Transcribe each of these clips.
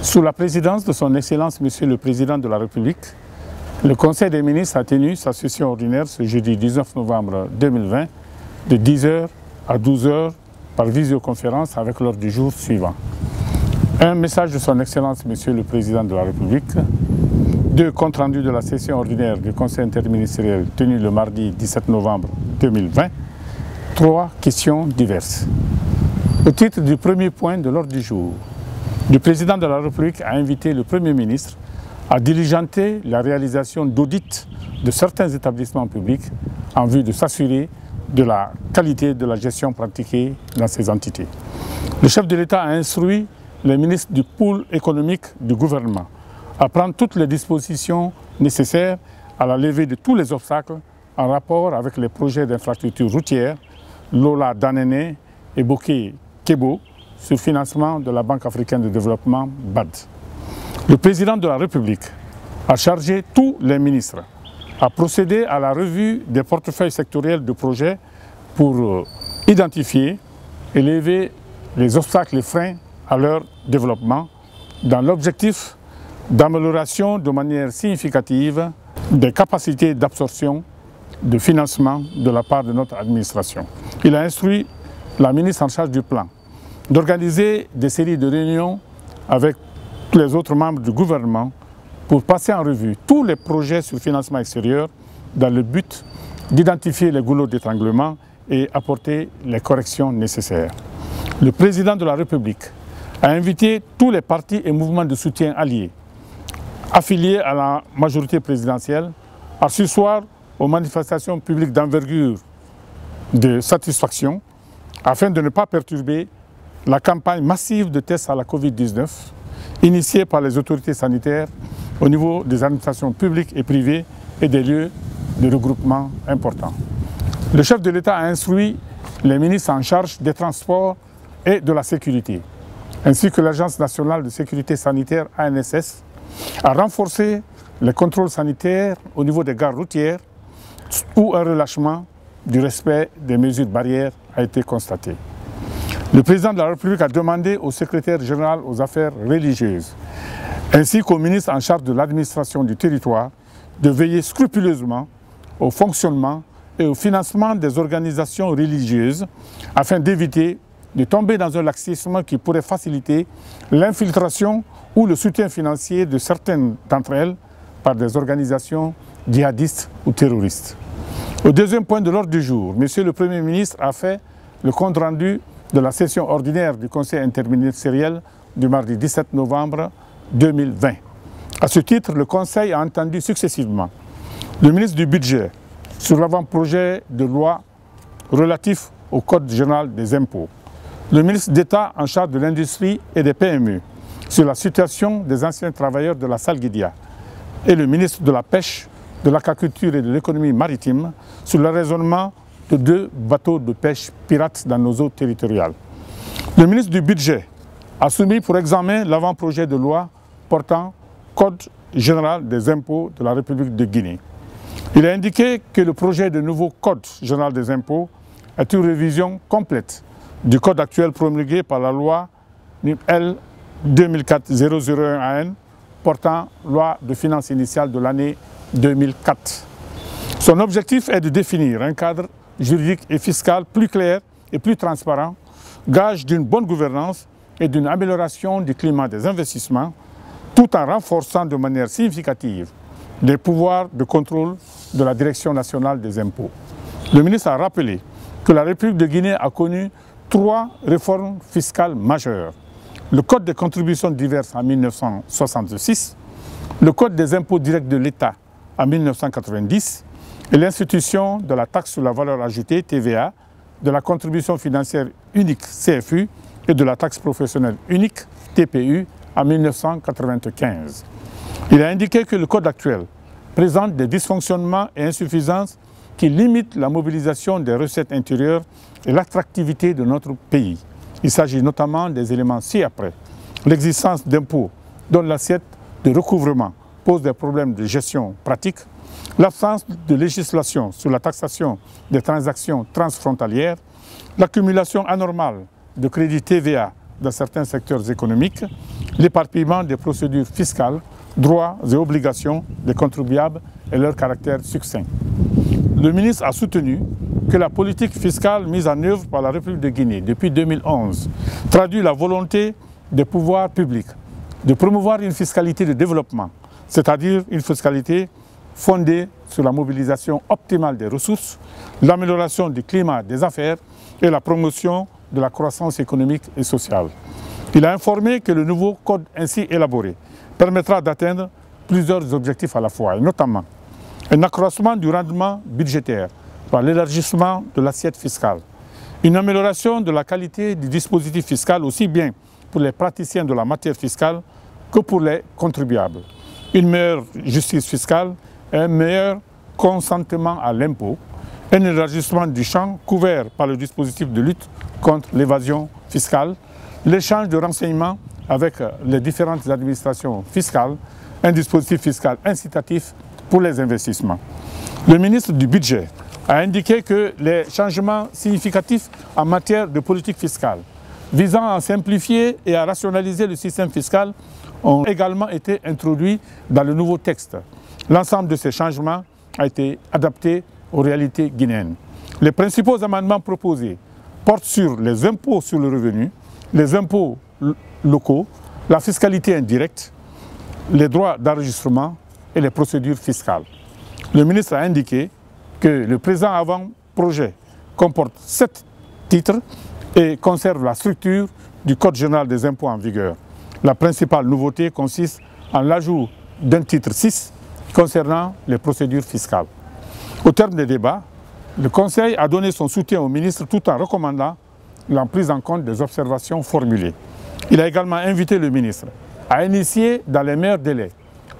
Sous la présidence de son Excellence Monsieur le Président de la République, le Conseil des ministres a tenu sa session ordinaire ce jeudi 19 novembre 2020 de 10h à 12h par visioconférence avec l'ordre du jour suivant. Un message de son Excellence Monsieur le Président de la République, 2 comptes rendus de la session ordinaire du Conseil interministériel tenu le mardi 17 novembre 2020, 3 questions diverses. Au titre du premier point de l'ordre du jour, le Président de la République a invité le Premier ministre à diligenter la réalisation d'audits de certains établissements publics en vue de s'assurer de la qualité de la gestion pratiquée dans ces entités. Le chef de l'État a instruit les ministres du pôle économique du gouvernement à prendre toutes les dispositions nécessaires à la levée de tous les obstacles en rapport avec les projets d'infrastructures routières Lola Danene et Bokeh Kebo, sur financement de la Banque africaine de développement BAD. Le Président de la République a chargé tous les ministres à procéder à la revue des portefeuilles sectoriels de projets pour identifier et lever les obstacles et freins à leur développement dans l'objectif d'amélioration de manière significative des capacités d'absorption de financement de la part de notre administration. Il a instruit la ministre en charge du plan d'organiser des séries de réunions avec tous les autres membres du gouvernement pour passer en revue tous les projets sur financement extérieur dans le but d'identifier les goulots d'étranglement et apporter les corrections nécessaires. Le Président de la République a invité tous les partis et mouvements de soutien alliés, affiliés à la majorité présidentielle, à surseoir aux manifestations publiques d'envergure de satisfaction afin de ne pas perturber la campagne massive de tests à la Covid-19 initiée par les autorités sanitaires au niveau des administrations publiques et privées et des lieux de regroupement importants. Le chef de l'État a instruit les ministres en charge des transports et de la sécurité, ainsi que l'Agence nationale de sécurité sanitaire ANSS, à renforcer les contrôles sanitaires au niveau des gares routières où un relâchement du respect des mesures barrières a été constaté. Le Président de la République a demandé au secrétaire général aux affaires religieuses, ainsi qu'au ministre en charge de l'administration du territoire, de veiller scrupuleusement au fonctionnement et au financement des organisations religieuses afin d'éviter de tomber dans un laxisme qui pourrait faciliter l'infiltration ou le soutien financier de certaines d'entre elles par des organisations djihadistes ou terroristes. Au deuxième point de l'ordre du jour, Monsieur le Premier ministre a fait le compte rendu de la session ordinaire du Conseil interministériel du mardi 17 novembre 2020. À ce titre, le Conseil a entendu successivement le ministre du Budget sur l'avant-projet de loi relatif au Code général des impôts, le ministre d'État en charge de l'industrie et des PME sur la situation des anciens travailleurs de la Salguidia et le ministre de la Pêche, de l'Aquaculture et de l'Économie maritime sur le raisonnement de 2 bateaux de pêche pirates dans nos eaux territoriales. Le ministre du Budget a soumis pour examen l'avant-projet de loi portant Code général des impôts de la République de Guinée. Il a indiqué que le projet de nouveau Code général des impôts est une révision complète du code actuel promulgué par la loi L 2004-001 AN portant loi de finances initiale de l'année 2004. Son objectif est de définir un cadre juridique et fiscal plus clair et plus transparent, gage d'une bonne gouvernance et d'une amélioration du climat des investissements, tout en renforçant de manière significative les pouvoirs de contrôle de la Direction nationale des impôts. Le ministre a rappelé que la République de Guinée a connu 3 réformes fiscales majeures. Le Code des contributions diverses en 1966, le Code des impôts directs de l'État en 1990 et l'institution de la taxe sur la valeur ajoutée, TVA, de la contribution financière unique, CFU, et de la taxe professionnelle unique, TPU, en 1995. Il a indiqué que le Code actuel présente des dysfonctionnements et insuffisances qui limitent la mobilisation des recettes intérieures et l'attractivité de notre pays. Il s'agit notamment des éléments ci-après. L'existence d'impôts dont l'assiette de recouvrement pose des problèmes de gestion pratique, l'absence de législation sur la taxation des transactions transfrontalières, l'accumulation anormale de crédits TVA dans certains secteurs économiques, l'éparpillement des procédures fiscales, droits et obligations des contribuables et leur caractère succinct. Le ministre a soutenu que la politique fiscale mise en œuvre par la République de Guinée depuis 2011 traduit la volonté des pouvoirs publics de promouvoir une fiscalité de développement, c'est-à-dire une fiscalité fondée sur la mobilisation optimale des ressources, l'amélioration du climat des affaires et la promotion de la croissance économique et sociale. Il a informé que le nouveau code ainsi élaboré permettra d'atteindre plusieurs objectifs à la fois, et notamment un accroissement du rendement budgétaire par l'élargissement de l'assiette fiscale, une amélioration de la qualité du dispositif fiscal aussi bien pour les praticiens de la matière fiscale que pour les contribuables, une meilleure justice fiscale et un meilleur consentement à l'impôt, un élargissement du champ couvert par le dispositif de lutte contre l'évasion fiscale, l'échange de renseignements avec les différentes administrations fiscales, un dispositif fiscal incitatif pour les investissements. Le ministre du Budget a indiqué que les changements significatifs en matière de politique fiscale visant à simplifier et à rationaliser le système fiscal ont également été introduits dans le nouveau texte. L'ensemble de ces changements a été adapté aux réalités guinéennes. Les principaux amendements proposés portent sur les impôts sur le revenu, les impôts locaux, la fiscalité indirecte, les droits d'enregistrement et les procédures fiscales. Le ministre a indiqué que le présent avant-projet comporte 7 titres et conserve la structure du Code général des impôts en vigueur. La principale nouveauté consiste en l'ajout d'un titre 6 concernant les procédures fiscales. Au terme des débats, le Conseil a donné son soutien au ministre tout en recommandant la prise en compte des observations formulées. Il a également invité le ministre à initier dans les meilleurs délais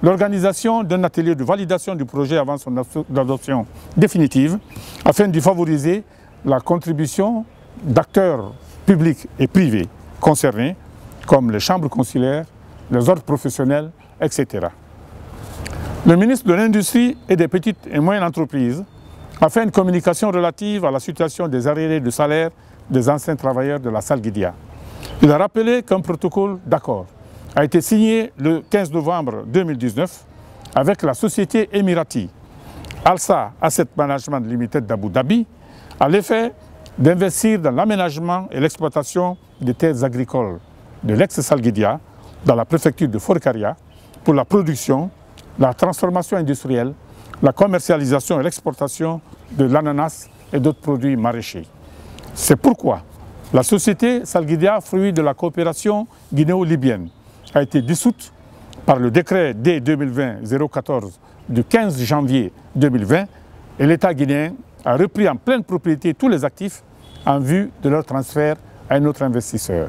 l'organisation d'un atelier de validation du projet avant son adoption définitive afin de favoriser la contribution d'acteurs publics et privés concernés comme les chambres consulaires, les ordres professionnels, etc. Le ministre de l'Industrie et des petites et moyennes entreprises a fait une communication relative à la situation des arriérés de salaire des anciens travailleurs de la Salguidia. Il a rappelé qu'un protocole d'accord a été signé le 15 novembre 2019 avec la société émirati Alsa Asset Management Limited d'Abu Dhabi à l'effet d'investir dans l'aménagement et l'exploitation des terres agricoles de l'ex-Salguidia dans la préfecture de Forcaria pour la production, la transformation industrielle, la commercialisation et l'exportation de l'ananas et d'autres produits maraîchers. C'est pourquoi la société Salguidia, fruit de la coopération guinéo-libyenne, a été dissoute par le décret D-2020-014 du 15 janvier 2020 et l'État guinéen a repris en pleine propriété tous les actifs en vue de leur transfert à un autre investisseur.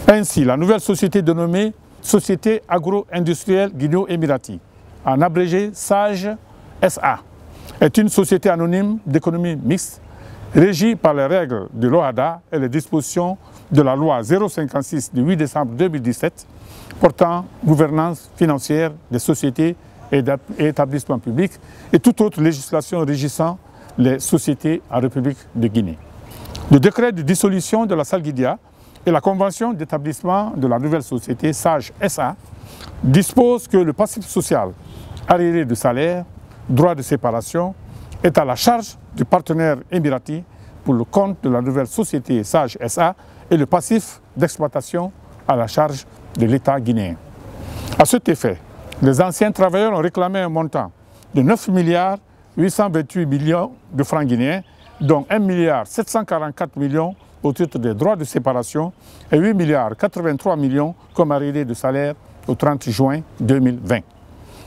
Ainsi, la nouvelle société dénommée Société agro-industrielle guinéo-émirati, en abrégé SAGE SA, est une société anonyme d'économie mixte régie par les règles de l'OHADA et les dispositions de la loi 056 du 8 décembre 2017 portant gouvernance financière des sociétés et établissements publics et toute autre législation régissant les sociétés en République de Guinée. Le décret de dissolution de la Salguidia et la convention d'établissement de la nouvelle société SAGE SA disposent que le passif social, arriéré de salaire, droit de séparation, est à la charge du partenaire émirati pour le compte de la nouvelle société SAGE SA et le passif d'exploitation à la charge de l'État guinéen. À cet effet, les anciens travailleurs ont réclamé un montant de 9 milliards 828 millions de francs guinéens, dont 1 milliard 744 millions au titre des droits de séparation et 8 milliards 83 millions comme arriéré de salaire au 30 juin 2020.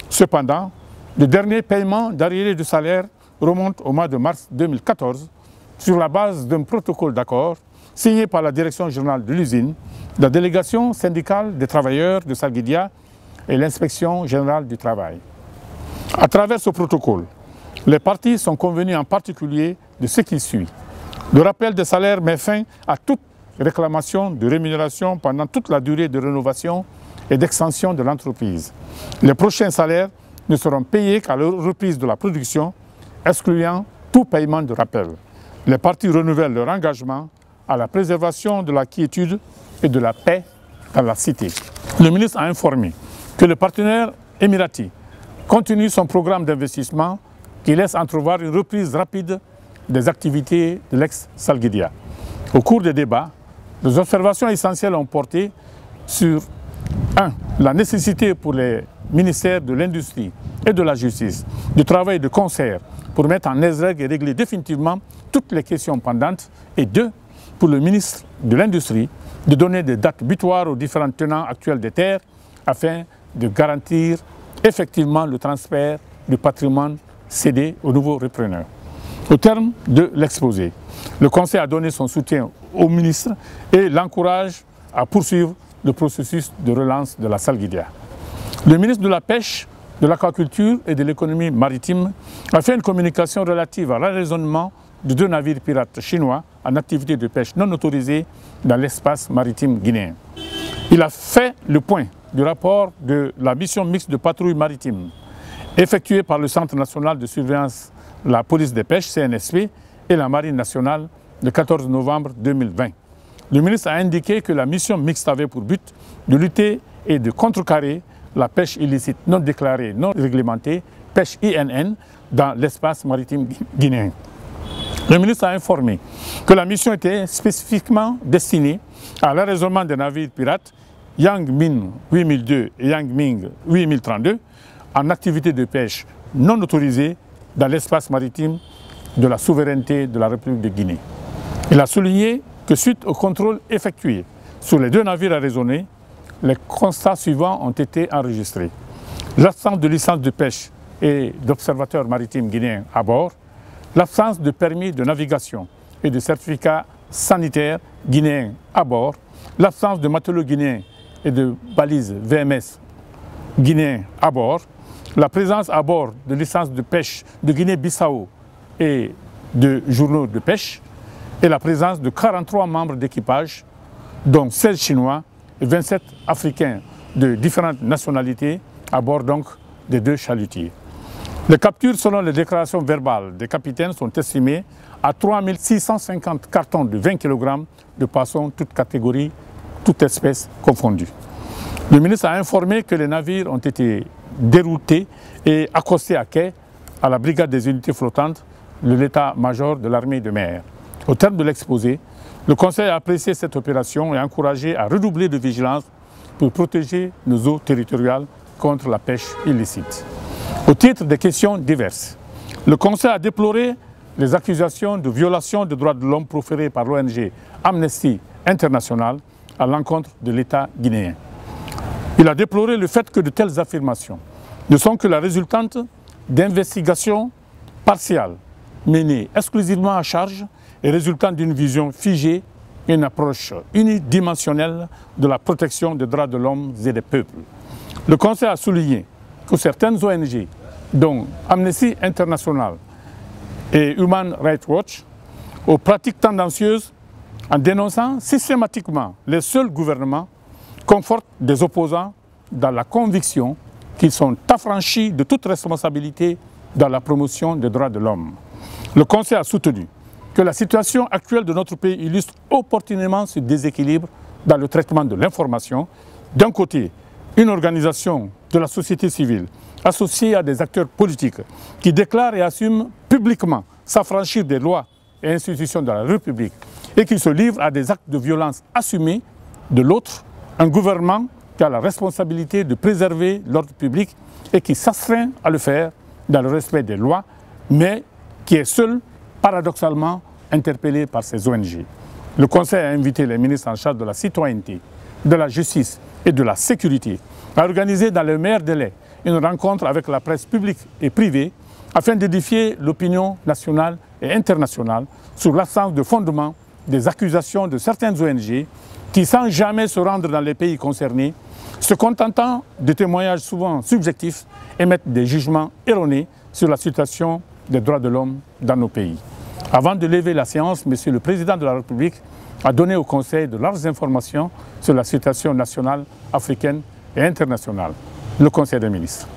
Cependant, le dernier paiement d'arriéré de salaire remonte au mois de mars 2014 sur la base d'un protocole d'accord signé par la direction générale de l'usine, la délégation syndicale des travailleurs de Salguidia et l'inspection générale du travail. À travers ce protocole, les parties sont convenues en particulier de ce qui suit. Le rappel des salaires met fin à toute réclamation de rémunération pendant toute la durée de rénovation et d'extension de l'entreprise. Les prochains salaires ne seront payés qu'à la reprise de la production, excluant tout paiement de rappel. Les parties renouvellent leur engagement à la préservation de la quiétude et de la paix dans la cité. Le ministre a informé que le partenaire émirati continue son programme d'investissement qui laisse entrevoir une reprise rapide des activités de l'ex-Salguidia. Au cours des débats, les observations essentielles ont porté sur 1. La nécessité pour les ministères de l'Industrie et de la Justice de travailler de concert pour mettre en exergue et régler définitivement toutes les questions pendantes, et 2. Pour le ministre de l'Industrie de donner des dates butoirs aux différents tenants actuels des terres afin de garantir effectivement le transfert du patrimoine cédé aux nouveaux repreneurs. Au terme de l'exposé, le Conseil a donné son soutien au ministre et l'encourage à poursuivre le processus de relance de la Salguidia. Le ministre de la Pêche, de l'Aquaculture et de l'Économie maritime a fait une communication relative à l'arraisonnement de 2 navires pirates chinois en activité de pêche non autorisée dans l'espace maritime guinéen. Il a fait le point du rapport de la mission mixte de patrouille maritime effectuée par le Centre national de surveillance, la police des pêches, CNSP, et la Marine nationale le 14 novembre 2020. Le ministre a indiqué que la mission mixte avait pour but de lutter et de contrecarrer la pêche illicite non déclarée, non réglementée, pêche INN, dans l'espace maritime guinéen. Le ministre a informé que la mission était spécifiquement destinée à l'arraisonnement des navires pirates Yang Min 8002 et Yang Ming 8032 en activité de pêche non autorisée dans l'espace maritime de la souveraineté de la République de Guinée. Il a souligné que suite au contrôle effectué sur les 2 navires arraisonnés, les constats suivants ont été enregistrés. L'absence de licence de pêche et d'observateur maritime guinéen à bord, l'absence de permis de navigation et de certificat sanitaire guinéen à bord, l'absence de matelot guinéen et de balises VMS guinéens à bord, la présence à bord de licences de pêche de Guinée-Bissau et de journaux de pêche, et la présence de 43 membres d'équipage, dont 16 Chinois et 27 Africains de différentes nationalités, à bord donc des 2 chalutiers. Les captures selon les déclarations verbales des capitaines sont estimées à 3 650 cartons de 20 kg de poissons, toutes catégories, toutes espèces confondues. Le ministre a informé que les navires ont été déroutés et accostés à quai à la brigade des unités flottantes de l'état-major de l'armée de mer. Au terme de l'exposé, le Conseil a apprécié cette opération et encouragé à redoubler de vigilance pour protéger nos eaux territoriales contre la pêche illicite. Au titre des questions diverses, le Conseil a déploré les accusations de violation des droits de l'homme proférées par l'ONG Amnesty International à l'encontre de l'État guinéen. Il a déploré le fait que de telles affirmations ne sont que la résultante d'investigations partiales menées exclusivement à charge et résultant d'une vision figée et une approche unidimensionnelle de la protection des droits de l'homme et des peuples. Le Conseil a souligné que certaines ONG, dont Amnesty International et Human Rights Watch, aux pratiques tendancieuses en dénonçant systématiquement les seuls gouvernements, confortent des opposants dans la conviction qu'ils sont affranchis de toute responsabilité dans la promotion des droits de l'homme. Le Conseil a soutenu que la situation actuelle de notre pays illustre opportunément ce déséquilibre dans le traitement de l'information. D'un côté, une organisation de la société civile associée à des acteurs politiques qui déclarent et assument publiquement s'affranchir des lois et institutions de la République et qui se livrent à des actes de violence assumés. De l'autre, un gouvernement qui a la responsabilité de préserver l'ordre public et qui s'astreint à le faire dans le respect des lois, mais qui est seul, paradoxalement, interpellé par ces ONG. Le Conseil a invité les ministres en charge de la citoyenneté, de la justice et de la sécurité à organiser dans les meilleurs délais une rencontre avec la presse publique et privée afin d'édifier l'opinion nationale et internationale sur l'absence de fondement des accusations de certaines ONG qui, sans jamais se rendre dans les pays concernés, se contentant de témoignages souvent subjectifs, émettent des jugements erronés sur la situation des droits de l'homme dans nos pays. Avant de lever la séance, Monsieur le Président de la République a donné au Conseil de larges informations sur la situation nationale, africaine et internationale. Le Conseil des ministres.